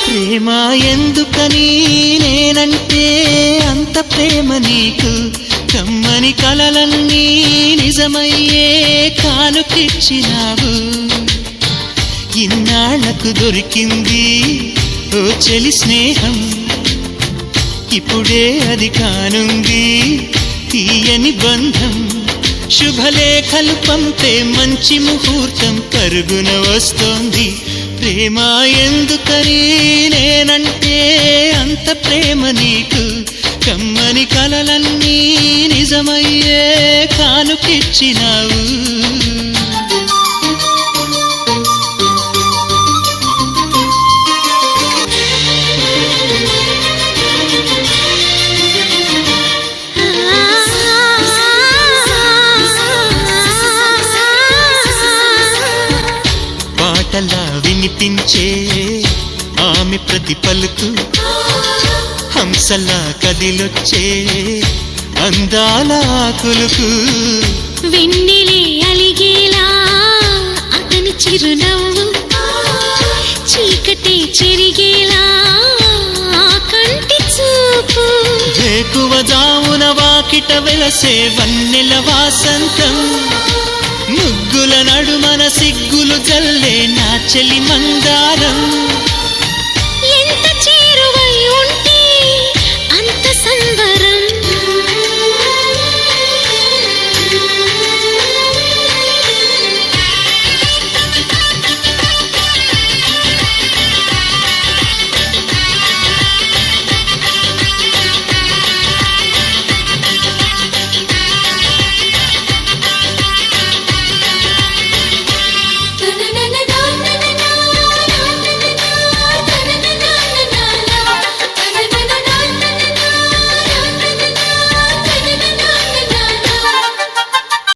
ప్రేమ ఎందుకని నేనంటే అంత ప్రేమ నీకు, కమ్మని కలలన్నీ నిజమయ్యే కానుకిచ్చినావు. ఇన్నాళ్లకు దొరికింది ఓ చెలి స్నేహం, ఇప్పుడే అది కానుంది తీయని బంధం. శుభలేఖలు పంపే మంచి ముహూర్తం పరుగున వస్తోంది. ప్రేమ ఎందుకని నేనంటే అంత ప్రేమ నీకు, కమ్మని కలలన్నీ నిజమయ్యే కానుకిచ్చినావు. పాటలా వినిపించే ఆమె ప్రతి పలుకు, హంసలా కదిలొచ్చే అందాల కులుకు. వెన్నెలే అలిగేలా అతని చిరునవ్వు, చీకటే చెరిగేలా కంటి చూపు. వేకువ జామున వాకిట వెలసే వన్నెల వాసంతం, ముగ్గుల నడుమన సిగ్గులు జల్లే నా చెలి మందారం.